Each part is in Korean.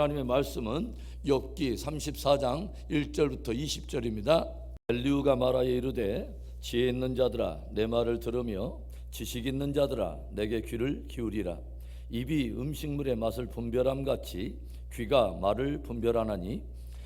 하나님의 말씀은 욥기 34장 1절부터 20절입니다. 엘리후가 말하여 이르되 지혜 있는 자들아 내 말을 들으며 지식 있는 자들아 내게 귀를 기울이라. 입이 음식물의 맛을 분별함같이 귀가 말을 분별하나니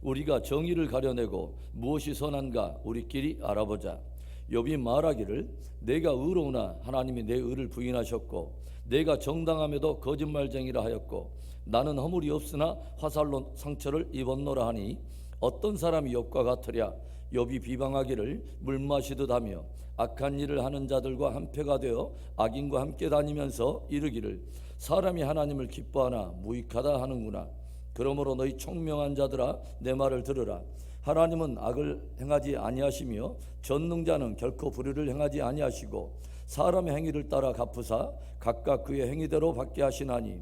우리가 정의를 가려내고 무엇이 선한가 우리끼리 알아보자. 욥이 말하기를 내가 의로우나 하나님이 내 의를 부인하셨고 내가 정당함에도 거짓말쟁이라 하였고 나는 허물이 없으나 화살로 상처를 입었노라 하니 어떤 사람이 욥과 같으랴. 욥이 비방하기를 물 마시듯 하며 악한 일을 하는 자들과 한패가 되어 악인과 함께 다니면서 이르기를 사람이 하나님을 기뻐하나 무익하다 하는구나. 그러므로 너희 총명한 자들아 내 말을 들으라. 하나님은 악을 행하지 아니하시며 전능자는 결코 불의를 행하지 아니하시고 사람의 행위를 따라 갚으사 각각 그의 행위대로 받게 하시나니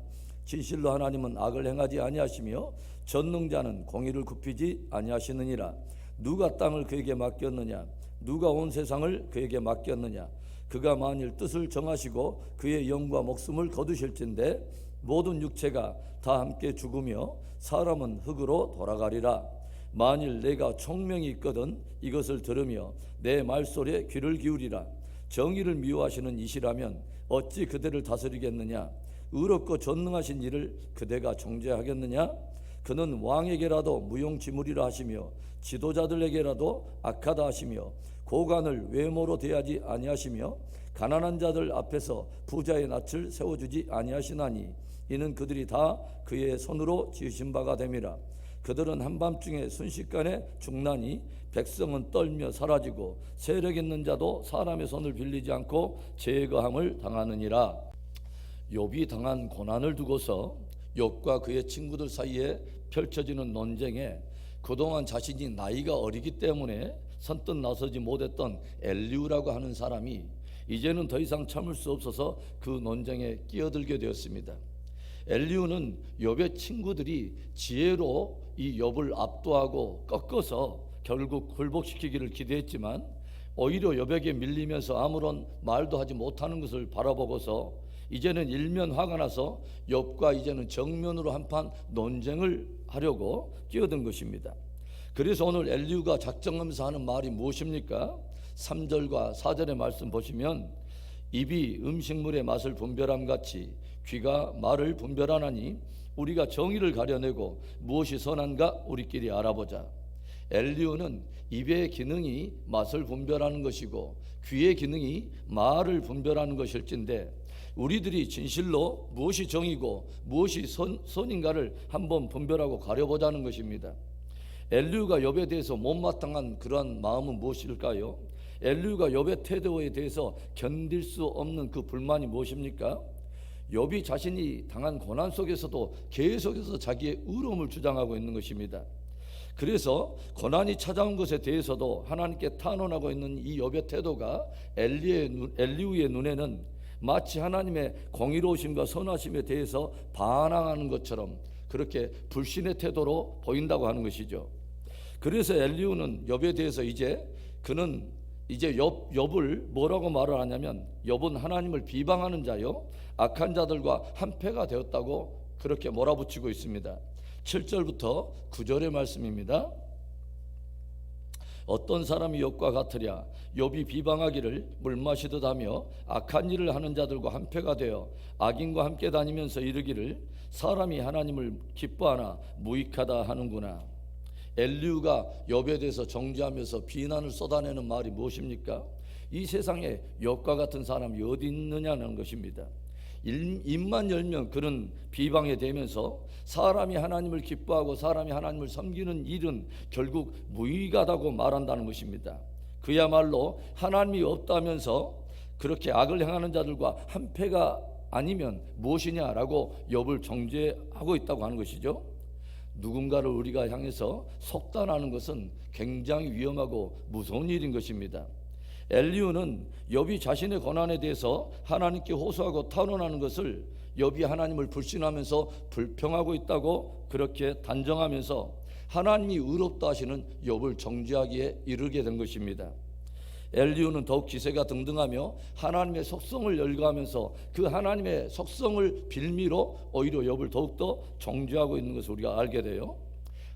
진실로 하나님은 악을 행하지 아니하시며 전능자는 공의를 굽히지 아니하시느니라. 누가 땅을 그에게 맡겼느냐? 누가 온 세상을 그에게 맡겼느냐? 그가 만일 뜻을 정하시고 그의 영과 목숨을 거두실진데 모든 육체가 다 함께 죽으며 사람은 흙으로 돌아가리라. 만일 내가 총명이 있거든 이것을 들으며 내 말소리에 귀를 기울이라. 정의를 미워하시는 이시라면 어찌 그대를 다스리겠느냐? 의롭고 전능하신 이를 그대가 정죄하겠느냐? 그는 왕에게라도 무용지물이라 하시며 지도자들에게라도 악하다 하시며 고관을 외모로 대하지 아니하시며 가난한 자들 앞에서 부자의 낯을 세워주지 아니하시나니 이는 그들이 다 그의 손으로 지으신 바가 됨이라. 그들은 한밤중에 순식간에 죽나니 백성은 떨며 사라지고 세력 있는 자도 사람의 손을 빌리지 않고 제거함을 당하느니라. 욥이 당한 고난을 두고서 욥과 그의 친구들 사이에 펼쳐지는 논쟁에 그동안 자신이 나이가 어리기 때문에 선뜻 나서지 못했던 엘리후라고 하는 사람이 이제는 더 이상 참을 수 없어서 그 논쟁에 끼어들게 되었습니다. 엘리후는 욥의 친구들이 지혜로 이 욥을 압도하고 꺾어서 결국 굴복시키기를 기대했지만 오히려 욥에게 밀리면서 아무런 말도 하지 못하는 것을 바라보고서 이제는 일면 화가 나서 욥과 이제는 정면으로 한판 논쟁을 하려고 끼어든 것입니다. 그래서 오늘 엘리후가 작정하면서 하는 말이 무엇입니까? 3절과 4절의 말씀 보시면 입이 음식물의 맛을 분별함같이 귀가 말을 분별하나니 우리가 정의를 가려내고 무엇이 선한가 우리끼리 알아보자. 엘리후는 입의 기능이 맛을 분별하는 것이고 귀의 기능이 말을 분별하는 것일진데 우리들이 진실로 무엇이 정이고 무엇이 선인가를 한번 분별하고 가려보자는 것입니다. 엘리후가 욥에 대해서 못마땅한 그러한 마음은 무엇일까요? 엘리후가 욥의 태도에 대해서 견딜 수 없는 그 불만이 무엇입니까? 욥이 자신이 당한 고난 속에서도 계속해서 자기의 의로움을 주장하고 있는 것입니다. 그래서 고난이 찾아온 것에 대해서도 하나님께 탄원하고 있는 이 욥의 태도가 엘리후의 눈에는 마치 하나님의 공의로우심과 선하심에 대해서 반항하는 것처럼 그렇게 불신의 태도로 보인다고 하는 것이죠. 그래서 엘리후는 욥에 대해서 그는 욥을 뭐라고 말을 하냐면 욥은 하나님을 비방하는 자요 악한 자들과 한패가 되었다고 그렇게 몰아붙이고 있습니다. 7절부터 9절의 말씀입니다. 어떤 사람이 욥과 같으랴. 욥이 비방하기를 물 마시듯 하며 악한 일을 하는 자들과 한패가 되어 악인과 함께 다니면서 이르기를 사람이 하나님을 기뻐하나 무익하다 하는구나. 엘리후가 욥에 대해서 정죄하면서 비난을 쏟아내는 말이 무엇입니까? 이 세상에 욥과 같은 사람이 어디 있느냐는 것입니다. 입만 열면 그런 비방에 대면서 사람이 하나님을 기뻐하고 사람이 하나님을 섬기는 일은 결국 무익하다고 말한다는 것입니다. 그야말로 하나님이 없다면서 그렇게 악을 행하는 자들과 한패가 아니면 무엇이냐라고 욥을 정죄하고 있다고 하는 것이죠. 누군가를 우리가 향해서 속단하는 것은 굉장히 위험하고 무서운 일인 것입니다. 엘리후는 욥이 자신의 고난에 대해서 하나님께 호소하고 탄원하는 것을 욥이 하나님을 불신하면서 불평하고 있다고 그렇게 단정하면서 하나님이 의롭다 하시는 욥을 정죄하기에 이르게 된 것입니다. 엘리후는 더욱 기세가 등등하며 하나님의 속성을 열거하면서 그 하나님의 속성을 빌미로 오히려 욥을 더욱더 정죄하고 있는 것을 우리가 알게 돼요.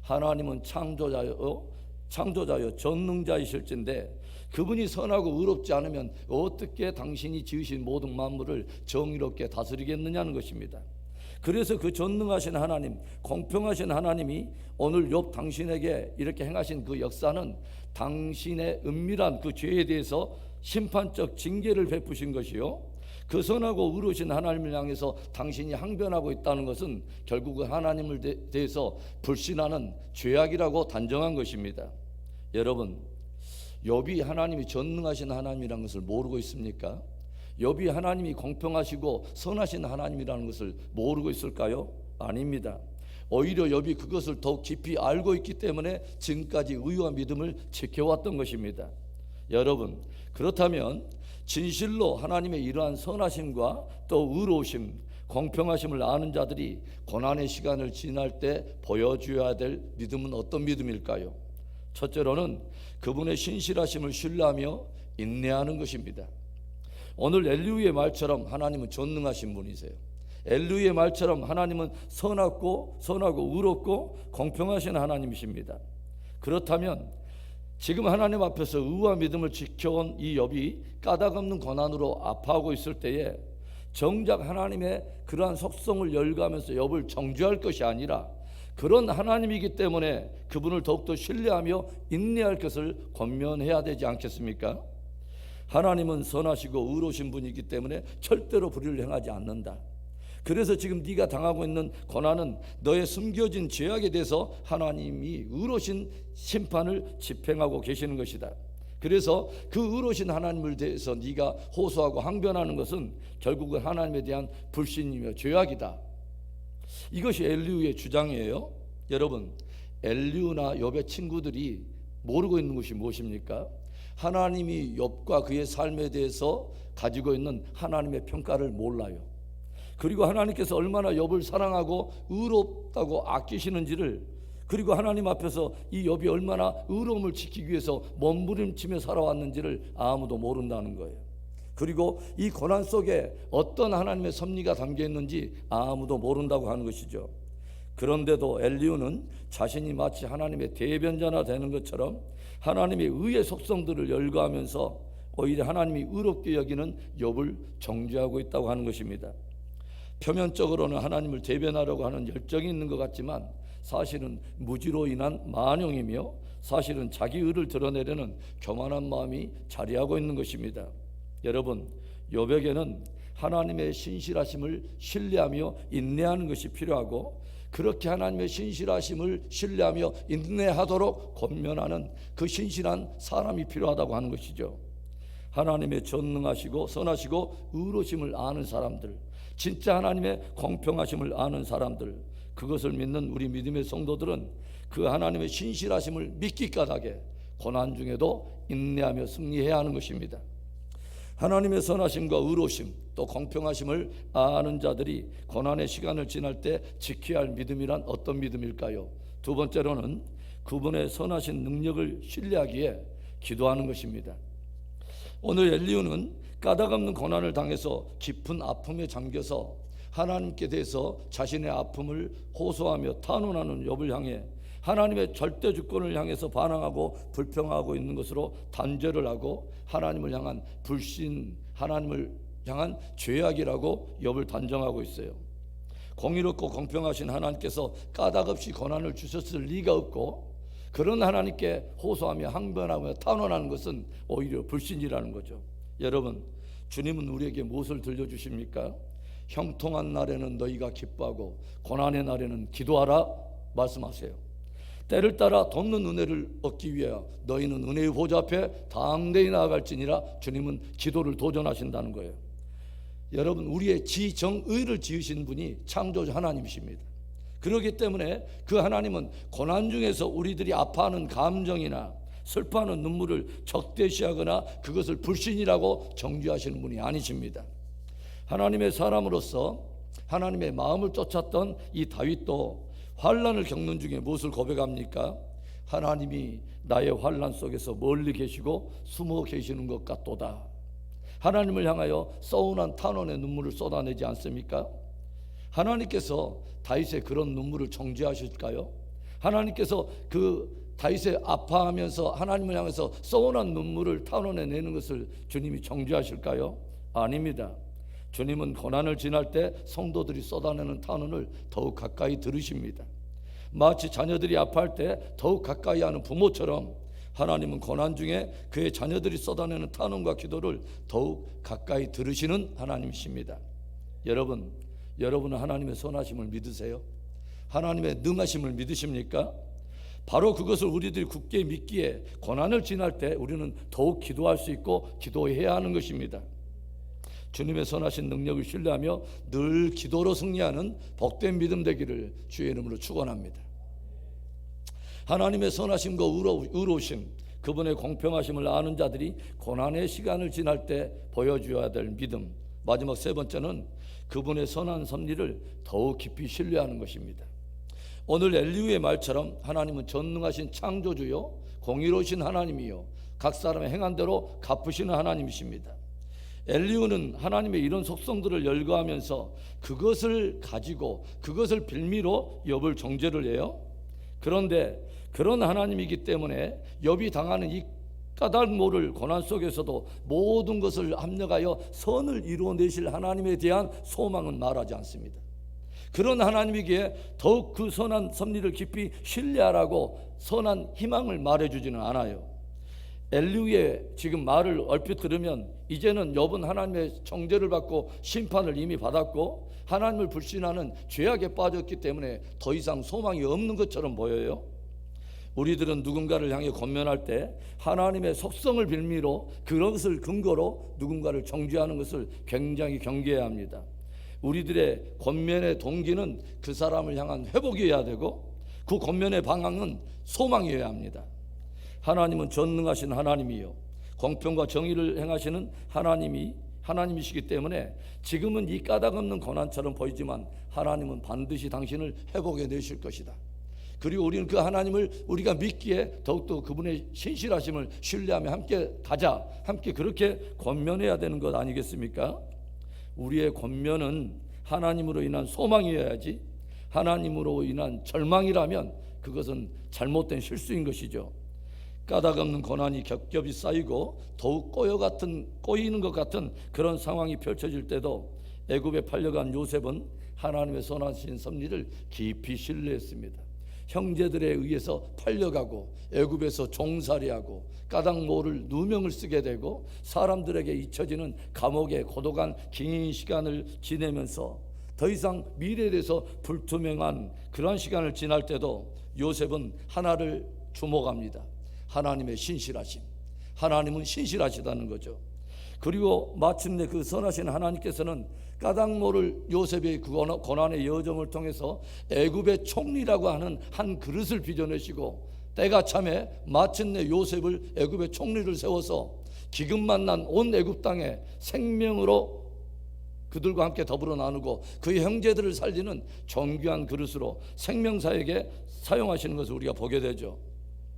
하나님은 창조자여 전능자이실진데 그분이 선하고 의롭지 않으면 어떻게 당신이 지으신 모든 만물을 정의롭게 다스리겠느냐는 것입니다. 그래서 그 전능하신 하나님, 공평하신 하나님이 오늘 욥 당신에게 이렇게 행하신 그 역사는 당신의 은밀한 그 죄에 대해서 심판적 징계를 베푸신 것이요, 그 선하고 의로우신 하나님을 향해서 당신이 항변하고 있다는 것은 결국은 하나님을 대해서 불신하는 죄악이라고 단정한 것입니다. 여러분, 욥이 하나님이 전능하신 하나님이라는 것을 모르고 있습니까? 욥이 하나님이 공평하시고 선하신 하나님이라는 것을 모르고 있을까요? 아닙니다. 오히려 욥이 그것을 더욱 깊이 알고 있기 때문에 지금까지 의와 믿음을 지켜왔던 것입니다. 여러분, 그렇다면 진실로 하나님의 이러한 선하심과 또 의로우심, 공평하심을 아는 자들이 고난의 시간을 지날 때 보여줘야 될 믿음은 어떤 믿음일까요? 첫째로는 그분의 신실하심을 신뢰하며 인내하는 것입니다. 오늘 엘리후의 말처럼 하나님은 전능하신 분이세요. 엘리후의 말처럼 하나님은 선하고 의롭고 공평하신 하나님이십니다. 그렇다면 지금 하나님 앞에서 의와 믿음을 지켜온 이 욥이 까닭없는 고난으로 아파하고 있을 때에 정작 하나님의 그러한 속성을 열거하면서 욥을 정죄할 것이 아니라 그런 하나님이기 때문에 그분을 더욱더 신뢰하며 인내할 것을 권면해야 되지 않겠습니까? 하나님은 선하시고 의로우신 분이기 때문에 절대로 불의를 행하지 않는다. 그래서 지금 네가 당하고 있는 고난은 너의 숨겨진 죄악에 대해서 하나님이 의로우신 심판을 집행하고 계시는 것이다. 그래서 그 의로우신 하나님을 대해서 네가 호소하고 항변하는 것은 결국은 하나님에 대한 불신이며 죄악이다. 이것이 엘리후의 주장이에요. 여러분, 엘리후나 욥의 친구들이 모르고 있는 것이 무엇입니까? 하나님이 욥과 그의 삶에 대해서 가지고 있는 하나님의 평가를 몰라요. 그리고 하나님께서 얼마나 욥을 사랑하고 의롭다고 아끼시는지를, 그리고 하나님 앞에서 이 욥이 얼마나 의로움을 지키기 위해서 몸부림치며 살아왔는지를 아무도 모른다는 거예요. 그리고 이 고난 속에 어떤 하나님의 섭리가 담겨 있는지 아무도 모른다고 하는 것이죠. 그런데도 엘리후는 자신이 마치 하나님의 대변자나 되는 것처럼 하나님의 의의 속성들을 열거하면서 오히려 하나님이 의롭게 여기는 욥을 정죄하고 있다고 하는 것입니다. 표면적으로는 하나님을 대변하려고 하는 열정이 있는 것 같지만 사실은 무지로 인한 만용이며 사실은 자기 의를 드러내려는 교만한 마음이 자리하고 있는 것입니다. 여러분, 욥에게는 하나님의 신실하심을 신뢰하며 인내하는 것이 필요하고, 그렇게 하나님의 신실하심을 신뢰하며 인내하도록 권면하는 그 신실한 사람이 필요하다고 하는 것이죠. 하나님의 전능하시고 선하시고 의로우심을 아는 사람들, 진짜 하나님의 공평하심을 아는 사람들, 그것을 믿는 우리 믿음의 성도들은 그 하나님의 신실하심을 믿기 까닭에 고난 중에도 인내하며 승리해야 하는 것입니다. 하나님의 선하심과 의로우심 또 공평하심을 아는 자들이 고난의 시간을 지날 때 지켜야 할 믿음이란 어떤 믿음일까요? 두 번째로는 그분의 선하신 능력을 신뢰하기에 기도하는 것입니다. 오늘 엘리후는 까닭없는 고난을 당해서 깊은 아픔에 잠겨서 하나님께 대해서 자신의 아픔을 호소하며 탄원하는 욥을 향해 하나님의 절대 주권을 향해서 반항하고 불평하고 있는 것으로 단죄를 하고 하나님을 향한 불신, 하나님을 향한 죄악이라고 욥을 단정하고 있어요. 공의롭고 공평하신 하나님께서 까닭없이 고난을 주셨을 리가 없고, 그런 하나님께 호소하며 항변하며 탄원하는 것은 오히려 불신이라는 거죠. 여러분, 주님은 우리에게 무엇을 들려주십니까? 형통한 날에는 너희가 기뻐하고 고난의 날에는 기도하라 말씀하세요. 때를 따라 돕는 은혜를 얻기 위하여 너희는 은혜의 보좌 앞에 당대히 나아갈지니라. 주님은 기도를 도전하신다는 거예요. 여러분, 우리의 지정의를 지으신 분이 창조주 하나님이십니다. 그렇기 때문에 그 하나님은 고난 중에서 우리들이 아파하는 감정이나 슬퍼하는 눈물을 적대시하거나 그것을 불신이라고 정죄하시는 분이 아니십니다. 하나님의 사람으로서 하나님의 마음을 쫓았던 이 다윗도 환난을 겪는 중에 무엇을 고백합니까? 하나님이 나의 환난 속에서 멀리 계시고 숨어 계시는 것 같도다. 하나님을 향하여 서운한 탄원의 눈물을 쏟아내지 않습니까? 하나님께서 다윗의 그런 눈물을 정죄하실까요? 하나님께서 그 다윗의 아파하면서 하나님을 향해서 서운한 눈물을 탄원해 내는 것을 주님이 정죄하실까요? 아닙니다. 주님은 고난을 지날 때 성도들이 쏟아내는 탄원을 더욱 가까이 들으십니다. 마치 자녀들이 아파할 때 더욱 가까이 하는 부모처럼 하나님은 고난 중에 그의 자녀들이 쏟아내는 탄원과 기도를 더욱 가까이 들으시는 하나님이십니다. 여러분은 하나님의 선하심을 믿으세요? 하나님의 능하심을 믿으십니까? 바로 그것을 우리들이 굳게 믿기에 고난을 지날 때 우리는 더욱 기도할 수 있고 기도해야 하는 것입니다. 주님의 선하신 능력을 신뢰하며 늘 기도로 승리하는 복된 믿음 되기를 주의 이름으로 축원합니다. 하나님의 선하심과 의로우심, 그분의 공평하심을 아는 자들이 고난의 시간을 지날 때 보여줘야 될 믿음. 마지막 세 번째는 그분의 선한 섭리를 더욱 깊이 신뢰하는 것입니다. 오늘 엘리후의 말처럼 하나님은 전능하신 창조주요 공의로우신 하나님이요 각 사람의 행한 대로 갚으시는 하나님이십니다. 엘리후는 하나님의 이런 속성들을 열거하면서 그것을 가지고 그것을 빌미로 욥을 정죄를 해요. 그런데 그런 하나님이기 때문에 욥이 당하는 이 까닭 모를 고난 속에서도 모든 것을 합력하여 선을 이루어내실 하나님에 대한 소망은 말하지 않습니다. 그런 하나님이기에 더욱 그 선한 섭리를 깊이 신뢰하라고 선한 희망을 말해주지는 않아요. 엘리후의 지금 말을 얼핏 들으면 이제는 욥은 하나님의 정죄를 받고 심판을 이미 받았고 하나님을 불신하는 죄악에 빠졌기 때문에 더 이상 소망이 없는 것처럼 보여요. 우리들은 누군가를 향해 권면할 때 하나님의 속성을 빌미로 그것을 근거로 누군가를 정죄하는 것을 굉장히 경계해야 합니다. 우리들의 권면의 동기는 그 사람을 향한 회복이어야 되고 그 권면의 방향은 소망이어야 합니다. 하나님은 전능하신 하나님이요 공평과 정의를 행하시는 하나님이시기 때문에 지금은 이 까닭 없는 고난처럼 보이지만 하나님은 반드시 당신을 회복해 내실 것이다. 그리고 우리는 그 하나님을 우리가 믿기에 더욱더 그분의 신실하심을 신뢰하며 함께 가자, 함께 그렇게 권면해야 되는 것 아니겠습니까? 우리의 권면은 하나님으로 인한 소망이어야지 하나님으로 인한 절망이라면 그것은 잘못된 실수인 것이죠. 까닭 없는 고난이 겹겹이 쌓이고 더욱 꼬이는 것 같은 그런 상황이 펼쳐질 때도 애굽에 팔려간 요셉은 하나님의 선하신 섭리를 깊이 신뢰했습니다. 형제들에 의해서 팔려가고 애굽에서 종살이하고 까닭 모를 누명을 쓰게 되고 사람들에게 잊혀지는 감옥의 고독한 긴 시간을 지내면서 더 이상 미래에 대해서 불투명한 그런 시간을 지날 때도 요셉은 하나를 주목합니다. 하나님의 신실하심. 하나님은 신실하시다는 거죠. 그리고 마침내 그 선하신 하나님께서는 까닭 모를 요셉의 그 고난의 여정을 통해서 애굽의 총리라고 하는 한 그릇을 빚어내시고 때가 참에 마침내 요셉을 애굽의 총리를 세워서 기근 만난 온 애굽 땅에 생명으로 그들과 함께 더불어 나누고 그의 형제들을 살리는 존귀한 그릇으로 생명사에게 사용하시는 것을 우리가 보게 되죠.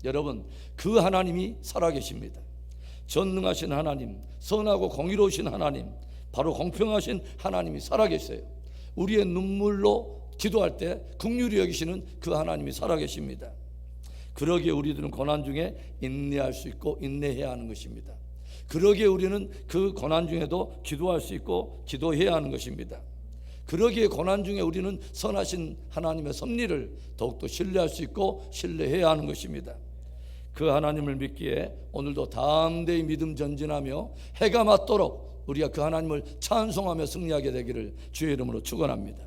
여러분, 그 하나님이 살아계십니다. 전능하신 하나님, 선하고 공의로우신 하나님, 바로 공평하신 하나님이 살아계세요. 우리의 눈물로 기도할 때 긍휼히 여기시는 그 하나님이 살아계십니다. 그러기에 우리들은 고난 중에 인내할 수 있고 인내해야 하는 것입니다. 그러기에 우리는 그 고난 중에도 기도할 수 있고 기도해야 하는 것입니다. 그러기에 고난 중에 우리는 선하신 하나님의 섭리를 더욱더 신뢰할 수 있고 신뢰해야 하는 것입니다. 그 하나님을 믿기에 오늘도 담대히 믿음 전진하며 해가 맞도록 우리가 그 하나님을 찬송하며 승리하게 되기를 주의 이름으로 축원합니다.